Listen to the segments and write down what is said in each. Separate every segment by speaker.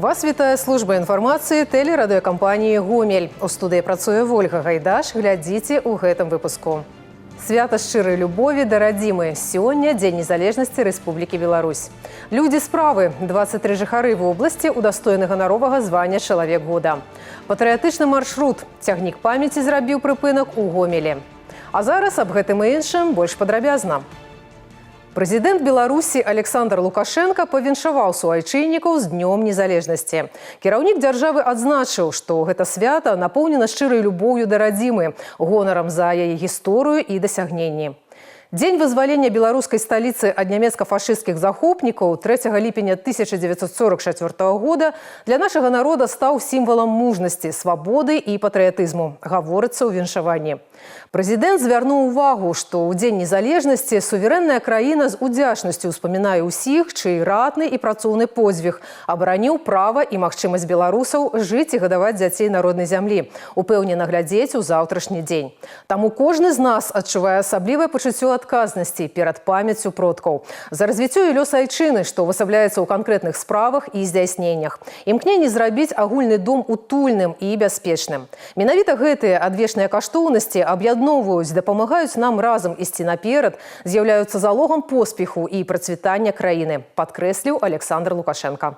Speaker 1: Вас вітае служба інфармацыі тэлерадыёкампаніі «Гомель». У студыі працуе Вольга Гайдаш. Глядзіце ў гэтым выпуску. Свята шчырай любові да радзімы. Сёння Дзень незалежнасці Рэспублікі Беларусь. Людзі справы. 23 жыхары вобласці удостоены ганаровага звання «Чалавек года». Патрыятычны маршрут. Цягнік памяці зрабіў прыпынак у Гомелі. А зараз аб гэтым і іншым больш падрабязна. Прэзідэнт Беларусі Александр Лукашенко павіншаваў суайчыннікаў з Днём незалежнасці. Кіраўнік дзяржавы адзначыў, што гэта свята напоўнена шчырай любоўю да радзімы, гонарам за яе гісторыю і дасягненні. Дзень вызвалення беларускай сталіцы ад нямецка-фашысцкіх захопнікаў 3 ліпеня 1944 года для нашага народа стаў сімвалам мужнасці, свабоды і патрыятызму, гаворыцца ў віншаванні. Прэзідэнт звярнуў увагу, што ў Дзень незалежнасці суверэнная краіна з удзячнасцю ўспамінае ўсіх, чый ратны і працоўны подзвіг абараніў права і магчымасць беларусаў жыць і гадаваць дзяцей на роднай зямлі, упэўнена глядзець у заўтрашні дзень. Таму кожны з нас адчувае асаблівае пачуццё адказнасці перад памяццю продкаў. За развіццё і лёс айчыны, што ўвасабляецца ў канкрэтных справах і здзяйсненнях. Імкненне зрабіць агульны дом утульным і бяспечным. Менавіта гэтыя адвечныя каштоўнасці аб'ядноўваюць, дапамагаюць нам разам ісці наперад, з'яўляюцца залогам поспеху і працвітання краіны, падкрэсліў Александр Лукашенко.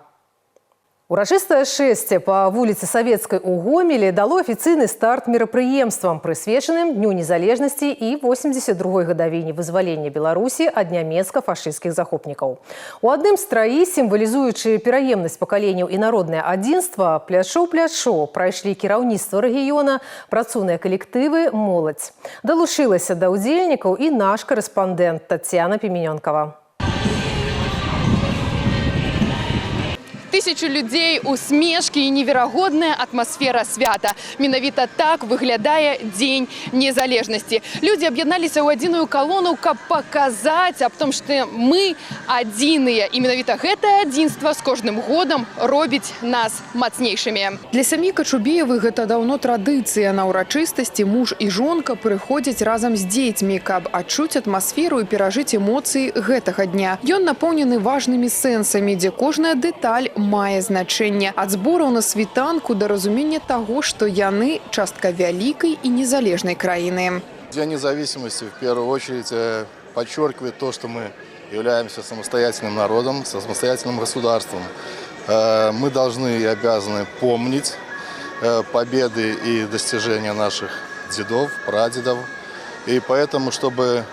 Speaker 1: Урачыстае шэсце па вуліцы Савецкай у Гомелі дало афіцыйны старт мерапрыемствам, прысвечаным Дню незалежнасці і 82-й гадавіне вызвалення Беларусі ад нямецка-фашысцкіх захопнікаў. У адным страі, сімвалізуючы пераемнасць пакаленняў і народнае адзінства, плячо ў плячо прайшлі кіраўніцтва рэгіёна, працоўныя калектывы, моладзь. Далучылася да ўдзельнікаў і наш корэспандэнт Тацяна Піменёнкава.
Speaker 2: Тысячу людзей, усмешкі і неверагодная атмасфера свята. Менавіта так выглядае Дзень незалежнасці. Людзі аб'ядналіся ў адзіную калону, каб паказаць аб том, што мы адзіныя. І менавіта гэтае адзінства з кожным годам робіць нас мацнейшымі.
Speaker 3: Для сям'і Качубеевых гэта даўно традыцыя. На ўрачыстасці муж і жонка прыходзяць разам з дзецьмі, каб адчуць атмасферу і перажыць эмоцыі гэтага дня. Ён напоўнены важнымі сэнсамі, дзе кожная дэталь мае значэнне. Ад збораў на світанку да разумення таго, што яны частка вялікай і незалежнай краіны.
Speaker 4: День независимости в первую очередь подчеркивает то, что мы являемся самостоятельным народом, самостоятельным государством. Мы должны и обязаны помнить победы и достижения наших дедов, прадедов. И поэтому, чтобы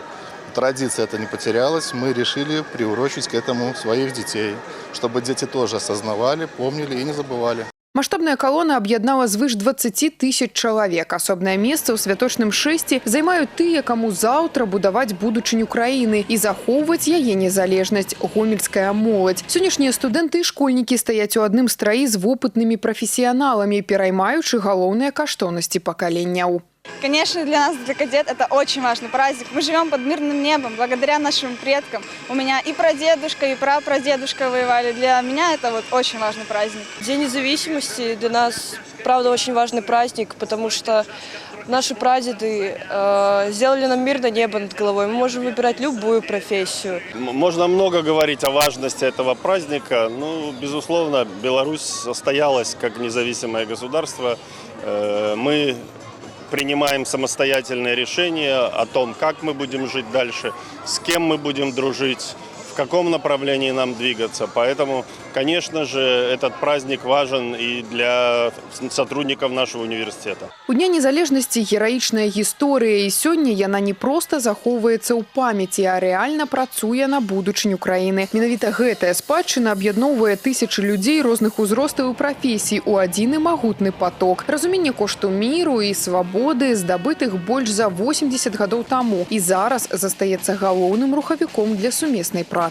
Speaker 4: традиция эта не потерялась, мы решили приурочить к этому своих детей, чтобы дети тоже осознавали, помнили и не забывали.
Speaker 3: Маштабная калона аб'яднала звыш 20 тысяч чалавек. Асобнае месца ў святочным шэсці займаюць тыя, каму заўтра будаваць будучыню краіны і захоўваць яе незалежнасць — гомельская моладзь. Сённяшнія студэнты і школьнікі стаяць у адным страі з вопытнымі прафесіяналамі, пераймаючы галоўныя каштоўнасці пакаленняў.
Speaker 5: Конечно, для нас, для кадет, это очень важный праздник. Мы живем под мирным небом, благодаря нашим предкам. У меня и прадедушка, и прапрадедушка воевали. Для меня это вот очень важный праздник.
Speaker 6: День независимости для нас, правда, очень важный праздник, потому что наши прадеды сделали нам мирное небо над головой. Мы можем выбирать любую профессию.
Speaker 7: Можно много говорить о важности этого праздника. Ну, безусловно, Беларусь состоялась как независимое государство. Мы принимаем самостоятельные решения о том, как мы будем жить дальше, с кем мы будем дружить, в каком направлении нам двигаться. Поэтому, конечно же, этот праздник важен и для сотрудников нашего университета.
Speaker 3: У Дня незалежнасці гераічная гісторыя, і сёння яна не проста захоўваецца ў памяці, а рэальна працуе на будучыню краіны. Менавіта гэтая спадчына аб'ядноўвае тысячы людзей розных узростаў і прафесій у адзіны магутны поток. Разуменне кошту міру і свабоды, здабытых больш за 80 гадоў таму, і зараз застаецца галоўным рухавіком для сумеснай працы.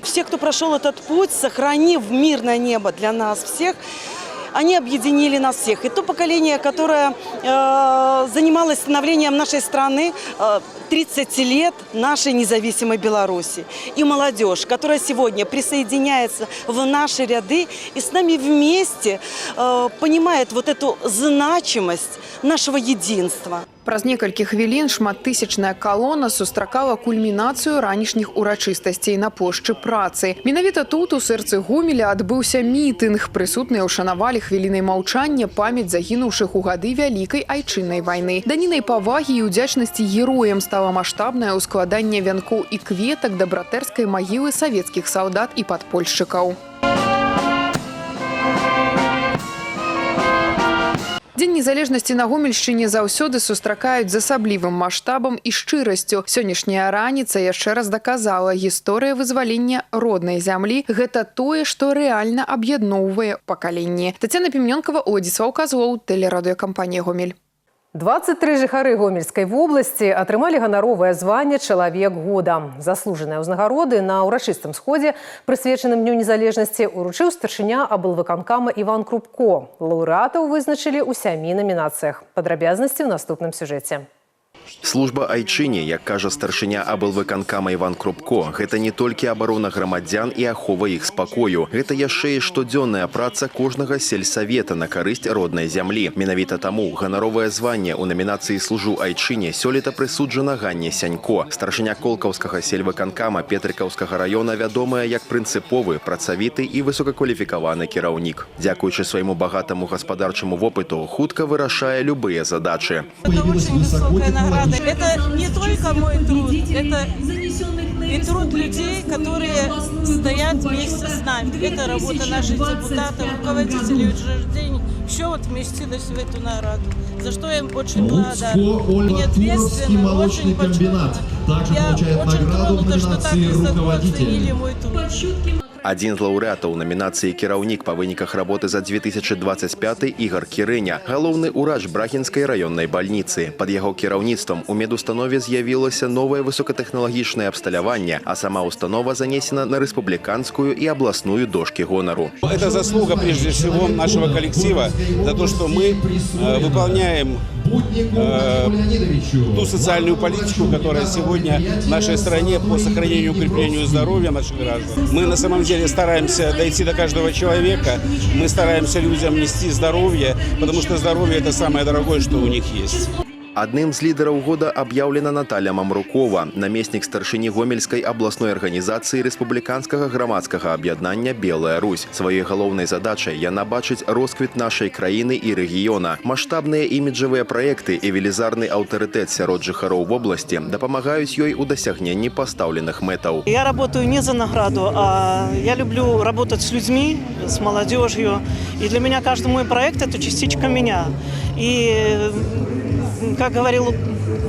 Speaker 6: Все, кто прошел этот путь, сохранив мирное небо для нас всех, они объединили нас всех. И то поколение, которое занималось становлением нашей страны 30 лет нашей независимой Беларуси. И молодежь, которая сегодня присоединяется в наши ряды и с нами вместе понимает вот эту значимость нашего единства.
Speaker 3: Праз некалькі хвілін шматтысячная калона сустракала кульмінацыю ранішніх урачыстасцей на плошчы Працы. Менавіта тут, у сэрцы Гомеля, адбыўся мітынг. Прысутныя ўшанавалі хвілінай маўчання памяць загінуўшых у гады Вялікай айчыннай вайны. Данінай павагі і ўдзячнасці героям стала маштабнае ўскладанне вянкоў і кветак да братэрскай магілы савецкіх салдат і падпольшчыкаў. Дзень незалежнасці на Гомельшчыне заўсёды сустракаюць з асаблівым маштабам і шчырасцю. Сённяшняя раніца яшчэ раз даказала, гісторыя вызвалення роднай зямлі – гэта тое, што рэальна аб'ядноўвае пакаленні. Тацяна Пімёнкава, Уладзіслаў Казлоў, тэлерадыёкампанія «Гомель».
Speaker 1: 23 жыхары Гомельскай вобласці атрымалі ганаровае званне «Чалавек года». Заслужаныя ўзнагароды на ўрачыстым сходзе, прысвечаным Дню незалежнасці, уручыў старшыня аблвыканкама Іван Крупко. Лаўрэатаў вызначылі ў 7 намінацыях. Падрабязнасці ў наступным сюжэце.
Speaker 8: Служба айчыне, як кажа старшыня аблвыканкама Іван Крупко, гэта не толькі абарона грамадзян і ахова іх спакою. Гэта яшчэ і штодзённая праца кожнага сельсавета на карысць роднай зямлі. Менавіта таму ганаровае званне ў намінацыі «Служу айчыне» сёлета прысуджана Ганне Сянько. Старшыня Колкаўскага сельвыканкама Петрыкаўскага раёна вядомая як прынцыповы, працавіты і высокакваліфікаваны кіраўнік. Дзякуючы свайму багатаму гаспадарчаму вопыту, хутка вырашае любыя задачы.
Speaker 9: Это очень высокая награда. Это не только мой труд, это и труд людей, которые стоят вместе с нами. Это работа наших депутатов, руководителей учреждений. Все вот вместилось в эту награду, за что я им очень благодарна. И ответственно, очень почетно. Я очень тронута, что так высоко оценили мой труд.
Speaker 8: Адзін з лаўрэатаў намінацыі кіраўнік па выніках работы за 2025 Ігар Кірыня, галоўны ўрач Брахінскай раённай бальніцы. Пад яго кіраўніцтвам у медустанове з'явілася новае высокатэхналагічнае абсталяванне, а сама установа занесена на республиканскую и областную дошки гонору.
Speaker 10: Это заслуга прежде всего нашего коллектива за то, что мы выполняем ту социальную политику, которая сегодня в нашей стране по сохранению и укреплению здоровья наших граждан. Мы на самом деле стараемся дойти до каждого человека, мы стараемся людям нести здоровье, потому что здоровье – это самое дорогое, что у них есть.
Speaker 8: Адным з лідараў года аб'яўлена Наталья Мамрукова, намеснік старшыні Гомельскай абласной арганізацыі рэспубліканскага грамадскага аб'яднання «Белая Русь». Сваёй галоўнай задачай яна бачыць росквіт нашай краіны і рэгіёна. Маштабныя іміджавыя праекты і велізарны аўтарытэт сярод жыхароў вобласці дапамагаюць ёй у дасягненні пастаўленых мэтаў.
Speaker 9: Я работаю не за награду, а я люблю работать с людьми, с молодежью. И для меня каждый мой проект – это частичка меня. И как говорил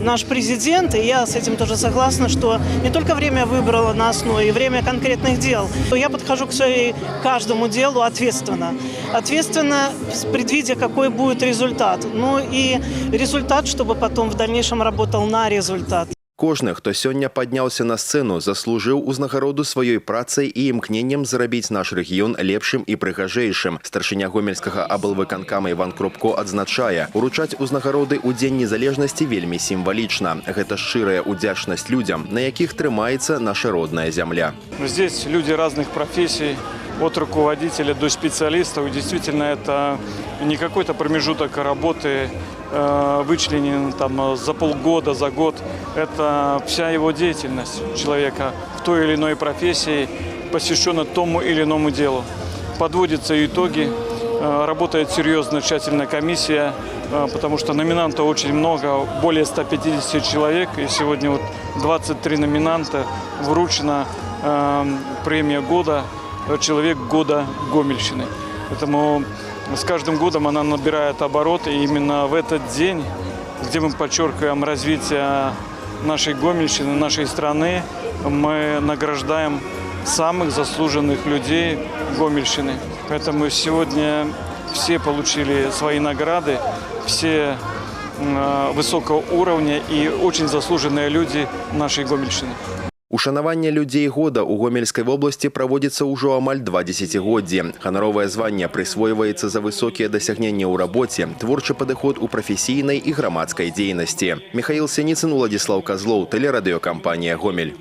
Speaker 9: наш президент, и я с этим тоже согласна, что не только время выбрало нас, но и время конкретных дел. Я подхожу к каждому делу ответственно. Ответственно, предвидя, какой будет результат. Ну и результат, чтобы потом в дальнейшем работал на результат.
Speaker 8: Кожны, хто сёння падняўся на сцэну, заслужыў узнагароду сваёй працай і імкненнем зрабіць наш рэгіён лепшым і прыгажэйшым. Старшыня гомельскага аблвыканкама Іван Крупко адзначае, уручаць узнагароды ў Дзень незалежнасці вельмі сімвалічна. Гэта шчырая ўдзячнасць людзям, на якіх трымаецца наша родная зямля.
Speaker 11: Здесь люди разных профессий, от руководителя до специалистов. И действительно, это не какой-то промежуток работы, вычленен там за полгода, за год. Это вся его деятельность человека в той или иной профессии, посвящена тому или иному делу. Подводятся итоги, работает серьезная тщательная комиссия, потому что номинантов очень много, более 150 человек. И сегодня вот 23 номинанта, вручена премия года, человек года Гомельщины. Поэтому с каждым годом она набирает обороты. И именно в этот день, где мы подчеркиваем развитие нашей Гомельщины, нашей страны, мы награждаем самых заслуженных людей Гомельщины. Поэтому сегодня все получили свои награды, все высокого уровня и очень заслуженные люди нашей Гомельщины.
Speaker 8: Ушанаванне людзей года ў Гомельскай вобласці праводзіцца ўжо амаль 2 дзесяцігоддзі. Ганаровае званне прысвойваецца за высокія дасягненні ў рабоце, творчы падыход у прафесійнай і грамадскай дзейнасці. Михаил Синицын, Уладзіслаў Казлоў, тэлерадыёкампанія «Гомель».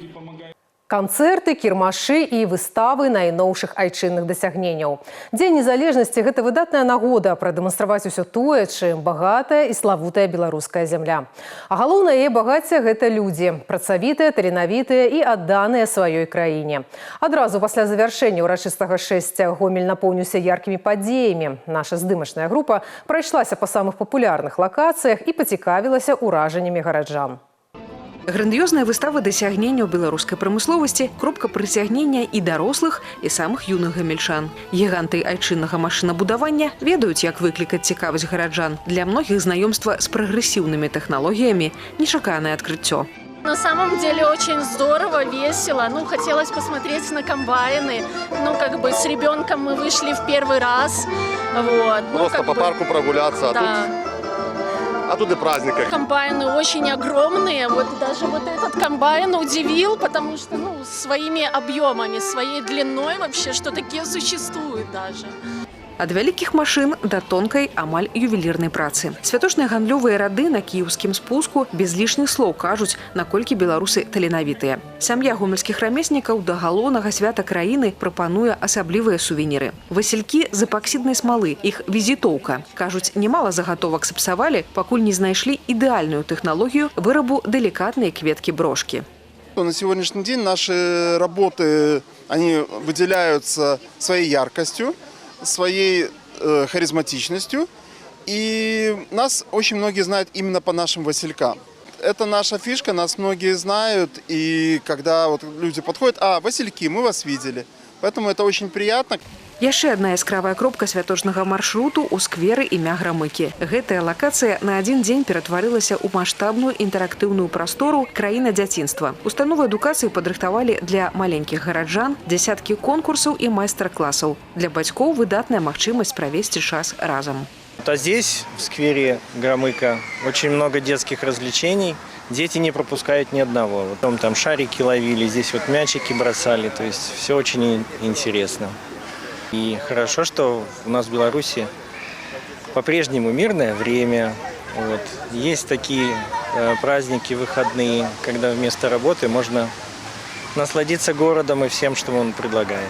Speaker 1: Канцэрты, кірмашы і выставы найноўшых айчынных дасягненняў. Дзень незалежнасці – гэта выдатная нагода прадэманстраваць усё тое, чым багатая і славутая беларуская зямля. А галоўнае яе багацце – гэта людзі, працавітыя, таленавітыя і адданыя сваёй краіне. Адразу пасля завяршэння ўрачыстага шэсця Гомель напоўніўся яркімі падзеямі. Наша здымачная група прайшлася па самых папулярных лакацыях і пацікавілася ўражаннямі гараджан.
Speaker 3: Грандыёзная выстава дасягненняў беларускай прамысловасці, кропка прыцягнення і дарослых, і самых юных гамельчан. Гіганты айчыннага машынабудавання ведаюць, як выклікаць цікавасць гараджан. Для многіх знаёмства з прагрэсіўнымі тэхналогіямі – нечаканае открытие.
Speaker 12: На самом деле очень здорово, весело. Хотелось посмотреть на комбайны. С ребенком мы вышли в первый раз.
Speaker 4: Просто по парку прогуляться,
Speaker 12: да.
Speaker 4: А тут и праздника.
Speaker 12: Комбайны очень огромные. Даже этот комбайн удивил, потому что своими объемами, своей длиной вообще, что такие существуют даже.
Speaker 3: Ад вялікіх машын да тонкай, амаль ювелірнай працы. Святочныя гандлёвыя рады на кіеўскім спуску без лішніх слоў кажуць, наколькі беларусы таленавітыя. Сям'я гомельскіх рамеснікаў да галоўнага свята краіны прапануе асаблівыя сувеніры. Васількі з эпаксіднай смалы, іх візітоўка. Кажуць, немало загатовак сапсавалі, пакуль не знайшлі ідэальную тэхналогію вырабу деликатнай кветкі-брошкі.
Speaker 13: На сегодняшний день наши работы, они выделяются своей яркостью, своей харизматичностью, и нас очень многие знают именно по нашим василькам. Это наша фишка, нас многие знают, и когда люди подходят: васильки, мы вас видели. Поэтому это очень приятно.
Speaker 3: Яшчэ адна яскравая кропка святочнага маршруту ў скверы імя Грамыкі. Гэтая лакацыя на адзін дзень ператварылася ў маштабную інтэрактыўную прастору краіна дзяцінства. Установы адукацыі падрыхтавалі для маленькіх гараджан дзясяткі конкурсаў і майстар-класаў. Для бацькоў выдатная магчымасць правесці час разам.
Speaker 14: А здесь, в сквере Громыка, очень много детских развлечений. Дети не пропускают ни одного. Потом там шарики ловили, здесь мячики бросали. То есть все очень интересно. И хорошо, что у нас в Беларуси по-прежнему мирное время. Есть такие праздники, выходные, когда вместо работы можно насладиться городом и всем, что он предлагает.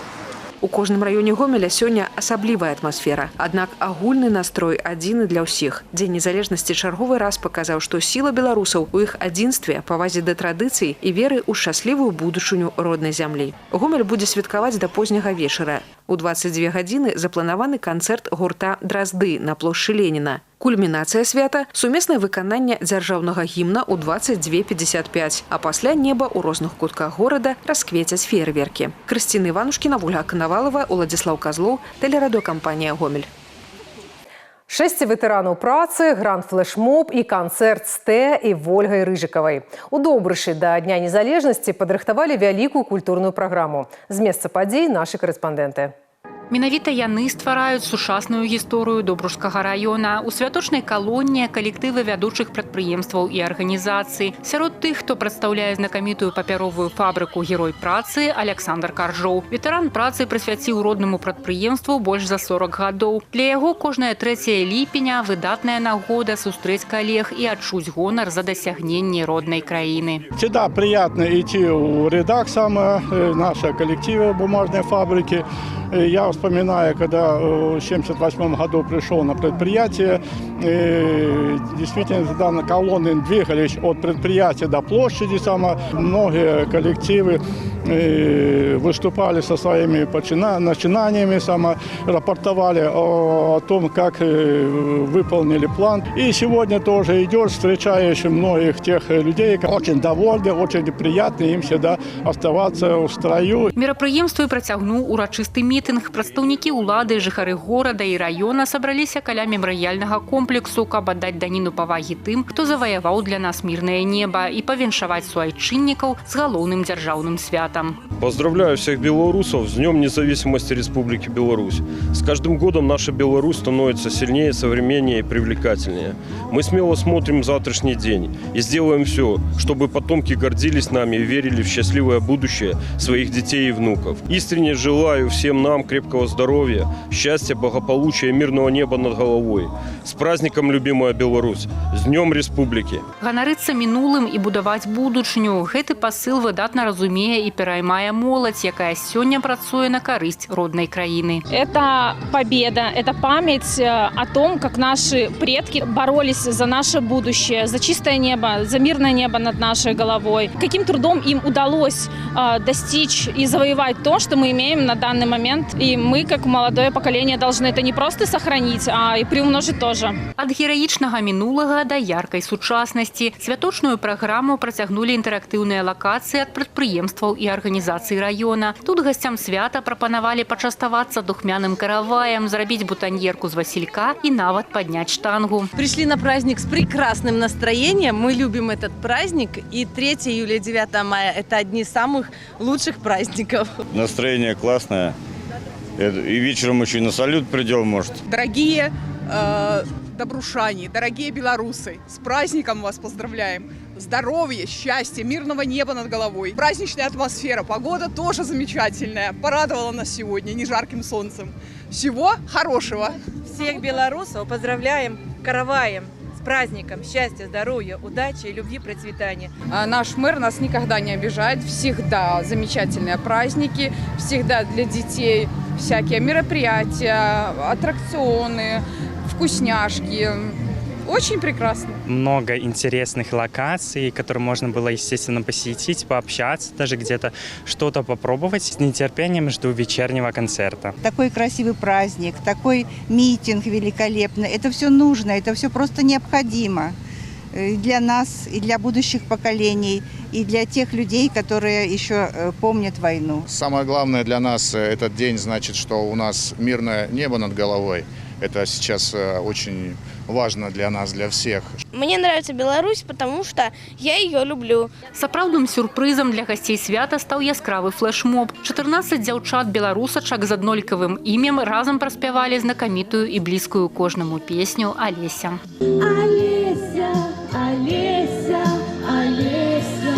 Speaker 3: У кожным раёне Гомеля сёння асаблівая атмасфера. Аднак агульны настрой адзіны для ўсіх. Дзень незалежнасці чарговы раз паказаў, што сіла беларусаў у іх адзінстве, павазе да традыцый і веры ў шчаслівую будучыню роднай зямлі. Гомель будзе святкаваць да позняга вечара. У 22 гадзіны запланаваны канцэрт гурта «Дразды» на плошчы Леніна. Кульмінацыя свята – сумеснае выкананне дзяржаўнага гімна ў 22:55, а пасля неба ў розных кутках горада расквецяць феерверкі. Крысціна Іванушкіна, Ольга Коновалова, Уладзіслаў Казлоў, тэлерадыёкампанія «Гомель».
Speaker 1: 6 ветэранаў працы, гранд-флэш-моб і канцэрт з Тэ і Вольгай Рыжыкавай. У Добрышы да Дня незалежнасці падрыхтавалі вялікую культурную праграму. З месца падзей нашы карэспандэнты.
Speaker 15: Менавіта яны ствараюць сучасную гісторыю Добрушскага раёна. У святочнай калоне калектывы вядучых прадпрыемстваў і арганізацый. Сярод тых, хто прадстаўляе знакамітую папяровую фабрыку «Герой працы» Александр Каржоў. Ветэран працы прысвяціў роднаму прадпрыемству больш за 40 гадоў. Для яго кожнае 3 ліпеня выдатная нагода сустрэць калег і адчуць гонар за дасягненне роднай краіны.
Speaker 16: Всегда приятно идти в редакцию нашего коллектива бумажной фабрики. Я вспоминаю, когда в 1978 году пришел на предприятие, действительно тогда на колонны двигались от предприятия до площади. Многие коллективы выступали со своими начинаниями, рапортовали о том, как выполнили план. И сегодня тоже идешь, встречаешь многих тех людей, очень довольны, очень приятно им всегда оставаться в строю.
Speaker 15: Мерапрыемствы працягнуў урачысты мітынг. Прадстаўнікі ўлады, жыхары горада і раёна сабраліся каля мемарыяльнага комплексу, каб аддаць даніну павагі тым, хто заваяваў для нас мірнае неба, і павіншаваць суайчыннікаў з галоўным дзяржаўным святам.
Speaker 17: Поздравляю всех белорусов с Днем независимости Республики Беларусь. С каждым годом наша Беларусь становится сильнее, современнее и привлекательнее. Мы смело смотрим в завтрашний день и сделаем все, чтобы потомки гордились нами и верили в счастливое будущее своих детей и внуков. Искренне желаю всем нам крепкого крепкого здоровья, счастья, благополучия и мирного неба над головой. С праздником, любимая Беларусь! С Днем Республики!
Speaker 15: Ганарыцца мінулым і будаваць будучыню. Гэты пасыл выдатна разумее і пераймае моладзь, якая сёння працуе на карысць роднай краіны.
Speaker 18: Это победа, это память о том, как наши предки боролись за наше будущее, за чистое небо, за мирное небо над нашей головой. Каким трудом им удалось достичь и завоевать то, что мы имеем на данный момент. И мы, как молодое поколение, должны это не просто сохранить, а и приумножить тоже.
Speaker 15: Ад гераічнага мінулага да яркай сучаснасці. Святочную праграму працягнулі інтэрактыўныя лакацыі ад прадпрыемстваў і арганізацый раёна. Тут гасцям свята прапанавалі пачаставацца духмяным караваем, зрабіць бутаньерку з васілька і нават падняць штангу.
Speaker 19: Пришли на праздник с прекрасным настроением. Мы любим этот праздник. И 3 июля, 9 мая – это одни из самых лучших праздников.
Speaker 20: Настроение классное. И вечером еще и на салют придем, может.
Speaker 21: Дорогие добрушане, дорогие белорусы, с праздником вас поздравляем. Здоровья, счастья, мирного неба над головой. Праздничная атмосфера, погода тоже замечательная. Порадовала нас сегодня не жарким солнцем. Всего хорошего.
Speaker 19: Всех белорусов поздравляем караваем. С праздником, счастья, здоровья, удачи, любви, процветания.
Speaker 22: Наш мэр нас никогда не обижает. Всегда замечательные праздники, всегда для детей всякие мероприятия, аттракционы, вкусняшки. Очень прекрасно.
Speaker 23: Много интересных локаций, которые можно было, естественно, посетить, пообщаться, даже где-то что-то попробовать. С нетерпением жду вечернего концерта.
Speaker 24: Такой красивый праздник, такой митинг великолепный. Это все нужно, это все просто необходимо для нас и для будущих поколений, и для тех людей, которые еще помнят войну.
Speaker 25: Самое главное для нас этот день значит, что у нас мирное небо над головой. Это сейчас очень важно для нас, для всех.
Speaker 26: Мне нравится Беларусь, потому что я ее люблю.
Speaker 15: Сапраўдным сюрпрызам для гасцей свята стаў яскравы флэшмоб. 14 дзяўчат-беларусачак з аднолькавым імем разам праспявалі знакамітую і блізкую кожнаму песню «Алеся».
Speaker 27: Алеся, Алеся, Алеся.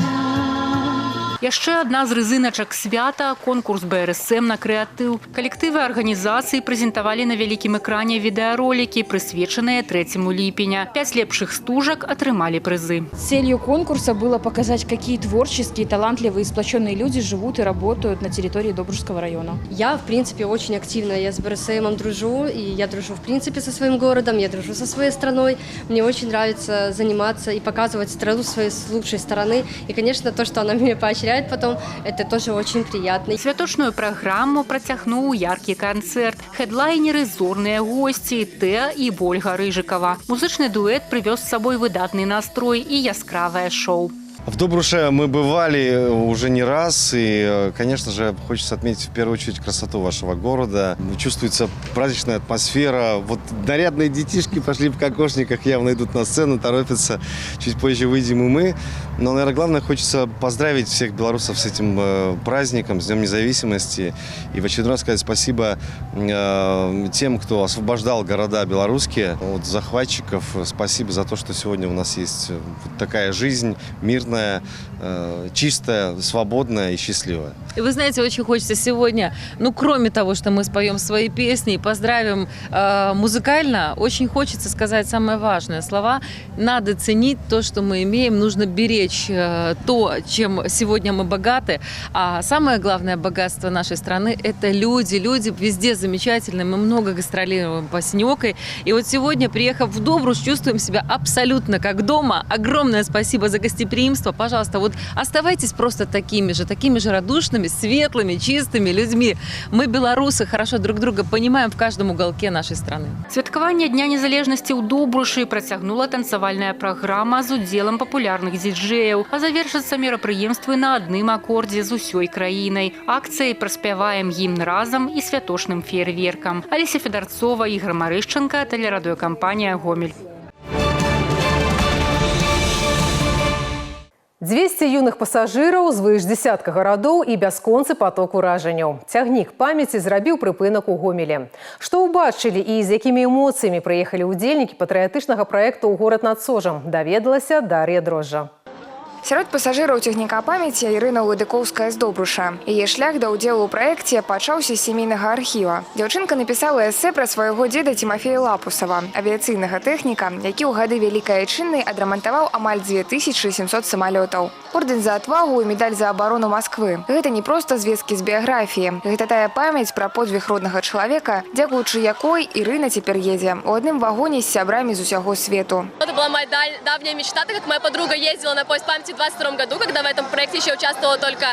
Speaker 15: Яшчэ адна з рызыначак свята – конкурс БРСМ на крэатыў. Калектывы арганізацыі прэзентавалі на вялікім экране відэаролікі, прысвечаныя 3 ліпеня. 5 лепшых стужак атрымалі прызы.
Speaker 28: Целью конкурса было показать, какие творческие, талантливые, сплоченные люди живут и работают на территории Добружского района.
Speaker 29: Я, в принципе, очень активно. Я с БРСМом дружу, и я дружу, в принципе, со своим городом, я дружу со своей страной. Мне очень нравится заниматься и показывать страну своей с лучшей стороны. И, конечно, то, что она меня поощряет потом, это тоже очень приятно.
Speaker 15: Святочную праграму працягнуў яркі канцэрт. Хедлайнеры, зорныя госці, Тэа і Ольга Рыжыкова. Музычны дуэт прывёз з сабой выдатны настрой і яскравае шоу.
Speaker 30: В Добруше мы бывали уже не раз, и, конечно же, хочется отметить в первую очередь красоту вашего города. Чувствуется праздничная атмосфера. Вот нарядные детишки пошли в кокошниках, явно идут на сцену, торопятся. Чуть позже выйдем и мы. Но, наверное, главное, хочется поздравить всех белорусов с этим праздником, с Днем независимости. И в очередной раз сказать спасибо тем, кто освобождал города белорусские от захватчиков. Спасибо за то, что сегодня у нас есть такая жизнь, мирная, чистая, свободная и счастливая.
Speaker 31: И вы знаете, очень хочется сегодня, кроме того, что мы споем свои песни и поздравим музыкально, очень хочется сказать самое важное. Слова «надо ценить то, что мы имеем», нужно беречь то, чем сегодня мы богаты. А самое главное богатство нашей страны – это люди. Люди везде замечательные, мы много гастролируем по Синёкой. И вот сегодня, приехав в Добруш, чувствуем себя абсолютно как дома. Огромное спасибо за гостеприимство. Пожалуйста, вот оставайтесь просто такими же радушными, светлыми, чистыми людьми. Мы, белорусы, хорошо друг друга понимаем в каждом уголке нашей страны.
Speaker 15: Святкаванне Дня незалежнасці ў Добрушы працягнула танцавальная праграма з удзелам папулярных діджэяў, а завершацца мерапрыемствы на адным акордзе з усёй краінай. Акцыяй праспяваем гімн разам і святочным феерверкам. Алеся Федарцова, Ігор Марышченко, тэлерадыёкампанія «Гомель».
Speaker 1: 200 юных пасажыраў звыш дзесятка гарадоў і бясконцы поток уражанняў. Цягнік памяці зрабіў прыпынак у Гомелі. Што ўбачылі і з якімі эмоцыямі прыехалі ўдзельнікі патрыятычнага праекту ў горад над Сожам, даведалася Дар'я Дрожжа.
Speaker 2: Сярод пасажыраў цягніка памяці Ірына Лудыкоўская з Добруша. Яе шлях да ўдзелу ў праекце пачаўся з сямейнага архіва. Дзяўчынка напісала эсэ пра свайго дзеда Тимофея Лапусава, авіяцыйнага тэхніка, які ў гады Вялікай Айчыннай адрамантаваў амаль 2700 самалётаў. Ордэн за отвагу і медаль за абарону Москвы. Гэта не проста звесткі з біяграфіі. Гэта тая памяць пра подзвіг роднага чалавека, дзякуючы якой Ірына цяпер едзе у адным вагоне з сябрамі з усяго свету.
Speaker 4: Это была моя давняя мечта, так как моя подруга ездила на поезд памяти в 22 году, когда в этом проекте еще участвовало только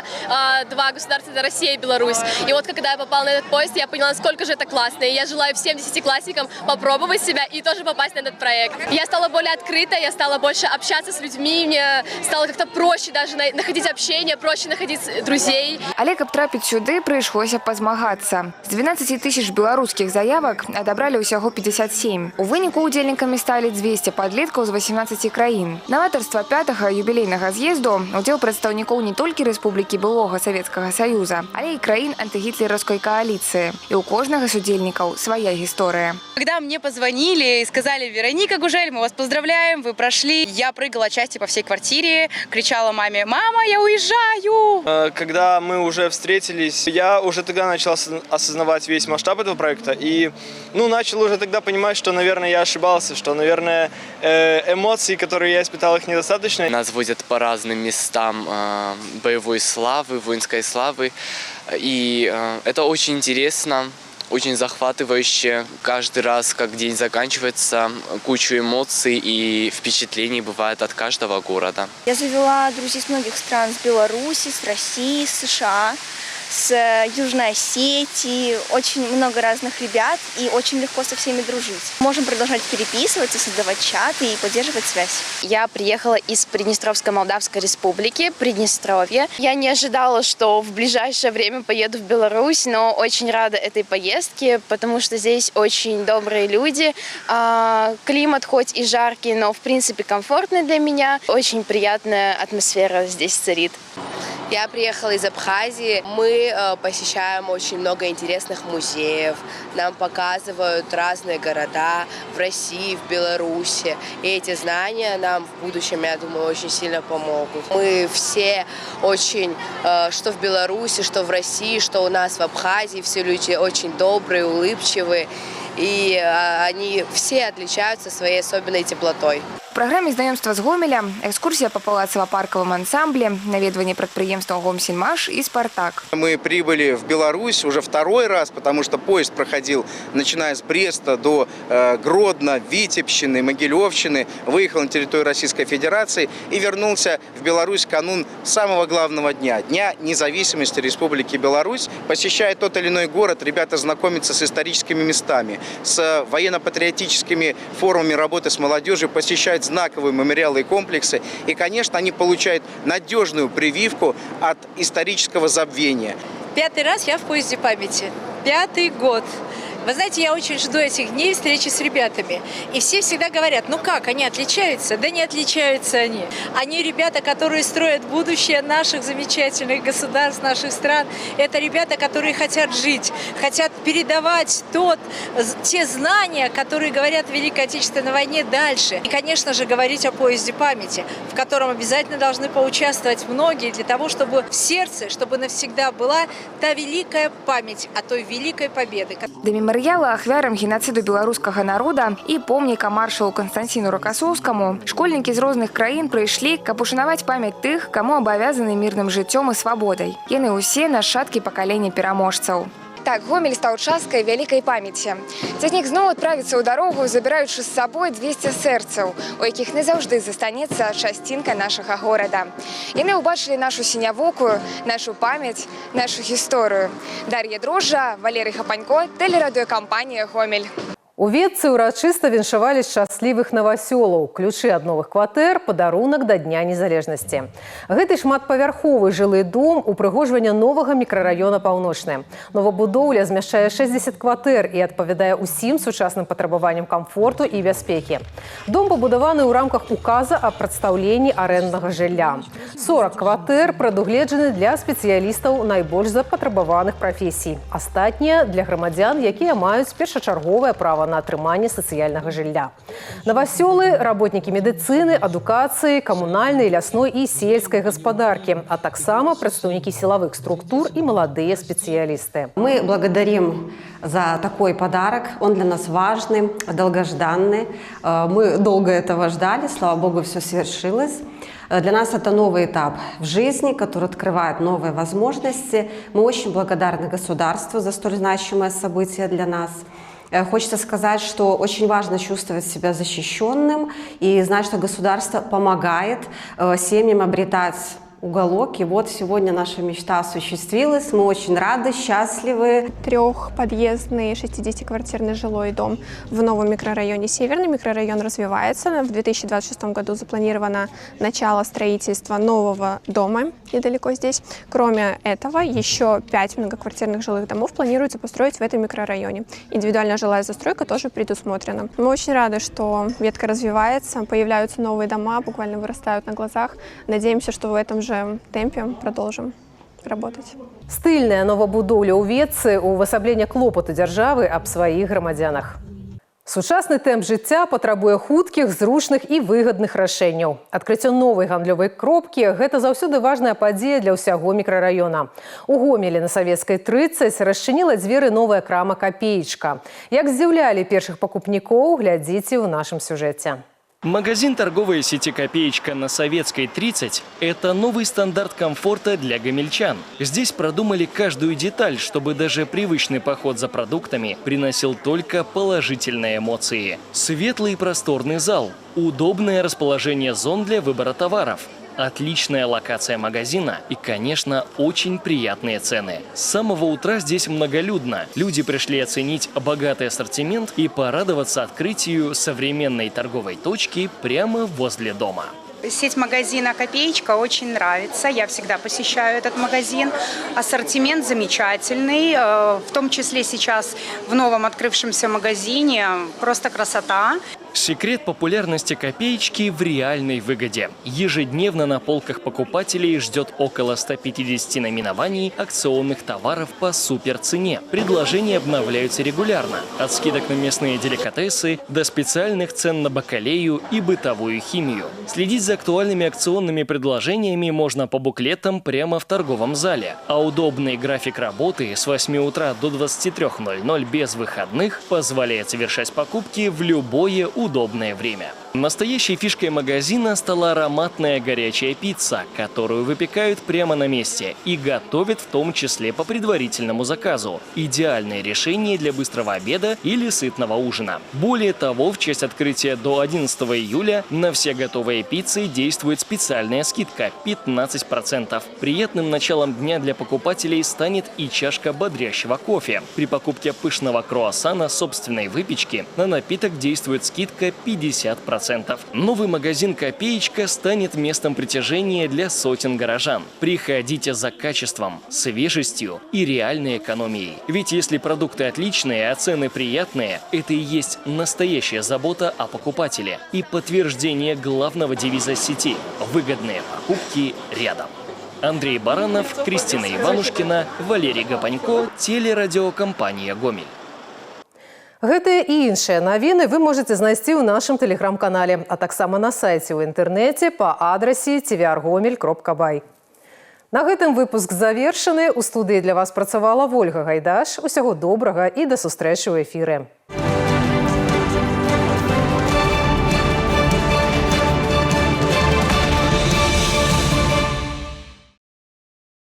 Speaker 4: два государства, это Россия и Беларусь. И вот когда я попала на этот поезд, я поняла, насколько же это классно. И я желаю всем 10-классникам попробовать себя и тоже попасть на этот проект. Я стала более открыта, я стала больше общаться с людьми, мне стало как-то проще даже находить общение, проще находить друзей.
Speaker 2: Але каб трапіць сюды, прыйшлося пазмагацца. З 12 тысяч беларускіх заявак адабралі ўсяго 57. У выніку удзельнікамі сталі 200 падлеткаў з 18 краін. Наватарства 5-га юбілейнага з'езду удзел прадстаўнікоў не толькі Рэспублікі былога Савецкага Саюза, але і краін антыгітлераўскай коалиции. И у каждого з удзельнікаў своя история.
Speaker 5: Когда мне позвонили и сказали: Вероника Гужель, мы вас поздравляем, вы прошли, я прыгала от счастья по всей квартире, кричала маме: мама, я уезжаю!
Speaker 6: Когда мы уже встретились, я уже тогда начал осознавать весь масштаб этого проекта и начал уже тогда понимать, что, наверное, я ошибался, что, наверное, эмоции, которые я испытал, их недостаточно.
Speaker 7: Нас возят по разным местам боевой славы, воинской славы, и это очень интересно. Очень захватывающе. Каждый раз, как день заканчивается, кучу эмоций и впечатлений бывает от каждого города.
Speaker 26: Я завела друзей с многих стран, с Беларуси, с России, с США, с Южной Осетии. Очень много разных ребят и очень легко со всеми дружить. Можем продолжать переписываться, создавать чаты и поддерживать связь.
Speaker 8: Я приехала из Приднестровской Молдавской Республики, Приднестровье. Я не ожидала, что в ближайшее время поеду в Беларусь, но очень рада этой поездке, потому что здесь очень добрые люди. Климат хоть и жаркий, но в принципе комфортный для меня. Очень приятная атмосфера здесь царит.
Speaker 9: Я приехала из Абхазии. Мы посещаем очень много интересных музеев. Нам показывают разные города в России, в Беларуси. И эти знания нам в будущем, я думаю, очень сильно помогут. Мы все очень, что в Беларуси, что в России, что у нас в Абхазии, все люди очень добрые, улыбчивые. И они все отличаются своей особенной теплотой.
Speaker 2: В программе знакомства с Гомелем экскурсия по палацово-парковому ансамбле, наведывание предприемства Гомсинмаш и Спартак.
Speaker 10: Мы прибыли в Беларусь уже второй раз, потому что поезд проходил, начиная с Бреста до Гродно, Витебщины, Могилевщины, выехал на территорию Российской Федерации и вернулся в Беларусь в канун самого главного дня, Дня независимости Республики Беларусь. Посещая тот или иной город, ребята знакомятся с историческими местами, с военно-патриотическими форумами работы с молодежью, посещают знаковые мемориалы и комплексы. И, конечно, они получают надежную прививку от исторического забвения.
Speaker 11: 5-й раз я в поезде памяти. 5-й год. Вы знаете, я очень жду этих дней встречи с ребятами. И все всегда говорят: ну как, они отличаются? Да не отличаются они. Они ребята, которые строят будущее наших замечательных государств, наших стран. Это ребята, которые хотят жить, хотят передавать те знания, которые говорят о Великой Отечественной войне, дальше. И, конечно же, говорить о поезде памяти, в котором обязательно должны поучаствовать многие, для того, чтобы в сердце, чтобы навсегда была та великая память о той великой победы.
Speaker 2: Меморыяла ахвярам геноциду беларускага народа і помніка маршалу Константину Рокассоўскаму школьнікі з розных краін прыйшлі, каб ушанаваць памяць тых, каму абавязаны мірным жыццём і свабодай. Яны ўсе нашчадкі пакалення пераможцаў. Так, Гомель стаў часткай вялікай памяці. Цягнік зноў адправіцца ў дарогу, забіраючы з сабой 200 сэрцаў, у якіх назаўжды застанецца часцінка нашага горада. Яны ўбачылі нашу сінявокую, нашу памяць, нашу гісторыю. Дар'я Дрожжа, Валерый Хапанько, тэлерадыёкампанія «Гомель».
Speaker 1: У Ветцы ўрачыста віншавалі шчаслівых навасёлаў. Ключы ад новых кватэр, падарунак да Дня незалежнасці. Гэты шматпавярховы жылы дом упрыгожвання новага мікрараёна Паўночны. Новабудоўля змяшчае 60 кватэр і адпавядае ўсім сучасным патрабаванням камфорту і бяспекі. Дом пабудаваны ў рамках указа аб прадстаўленні арэнднага жылля. 40 кватэр прадугледжаны для спецыялістаў найбольш запатрабаваных прафесій. Астатнія для грамадзян, якія маюць першачарговае права на атрыманне сацыяльнага жылля. Новасёлы – работнікі медыцыны, адукацыі, камунальнай, лясной і сельскай гаспадаркі, а таксама прадстаўнікі сілавых структур і маладыя спецыялісты.
Speaker 3: Мы благодарим за такой подарок. Он для нас важный, долгожданный. Мы долго этого ждали, слава богу, все свершилось. Для нас это новый этап в жизни, который открывает новые возможности. Мы очень благодарны государству за столь значимое событие для нас. Хочется сказать, что очень важно чувствовать себя защищенным и знать, что государство помогает семьям обретать уголок. И вот сегодня наша мечта осуществилась. Мы очень рады, счастливы.
Speaker 12: Трехподъездный 60-квартирный жилой дом в новом микрорайоне Северный. Микрорайон развивается. В 2026 году запланировано начало строительства нового дома недалеко здесь. Кроме этого, еще 5 многоквартирных жилых домов планируется построить в этом микрорайоне. Индивидуальная жилая застройка тоже предусмотрена. Мы очень рады, что ветка развивается, появляются новые дома, буквально вырастают на глазах. Надеемся, что в этом же темпе продолжим работать.
Speaker 1: Стыльная новабудоўля ў Ветцы – увасабленне клопату дзяржавы аб сваіх грамадзянах. Сучасны тэмп жыцця патрабуе хуткіх, зручных і выгадных рашэнняў. Адкрыццё новай гандлёвай кропкі – гэта заўсёды важная падзея для ўсяго мікрараёна. У Гомелі на Савецкай 30 расчыніла дзверы новая крама «Копеечка». Як здзіўлялі першых пакупнікоў, глядзіце ў нашым сюжэце.
Speaker 13: Магазин торговой сети «Копеечка» на Советской 30 – это новый стандарт комфорта для гомельчан. Здесь продумали каждую деталь, чтобы даже привычный поход за продуктами приносил только положительные эмоции. Светлый и просторный зал, удобное расположение зон для выбора товаров, отличная локация магазина и, конечно, очень приятные цены. С самого утра здесь многолюдно. Люди пришли оценить богатый ассортимент и порадоваться открытию современной торговой точки прямо возле дома.
Speaker 14: Сеть магазина «Копеечка» очень нравится. Я всегда посещаю этот магазин. Ассортимент замечательный. В том числе сейчас в новом открывшемся магазине. Просто красота.
Speaker 13: Секрет популярности «Копеечки» в реальной выгоде. Ежедневно на полках покупателей ждет около 150 наименований акционных товаров по суперцене. Предложения обновляются регулярно. От скидок на местные деликатесы до специальных цен на бакалею и бытовую химию. Следить за актуальными акционными предложениями можно по буклетам прямо в торговом зале. А удобный график работы с 8 утра до 23:00 без выходных позволяет совершать покупки в любое удобное время. Настоящей фишкой магазина стала ароматная горячая пицца, которую выпекают прямо на месте и готовят в том числе по предварительному заказу. Идеальное решение для быстрого обеда или сытного ужина. Более того, в честь открытия до 11 июля на все готовые пиццы действует специальная скидка – 15%. Приятным началом дня для покупателей станет и чашка бодрящего кофе. При покупке пышного круассана собственной выпечки на напиток действует скидка 50%. Новый магазин «Копеечка» станет местом притяжения для сотен горожан. Приходите за качеством, свежестью и реальной экономией. Ведь если продукты отличные, а цены приятные, это и есть настоящая забота о покупателе и подтверждение главного девиза сети – выгодные покупки рядом. Андрей Баранов, Кристина Иванушкина, Валерий Гапанько, телерадиокомпания «Гомель».
Speaker 1: Гэтыя і іншыя навіны вы можете знайсці ў нашым тэлеграм-канале, а таксама на сайце ў інтэрнэце па адрасе tvr.gomel.by. На гэтым выпуск завершаны. У студыі для вас працавала Вольга Гайдаш. Усяго добрага і да сустрэчы ў эфіры.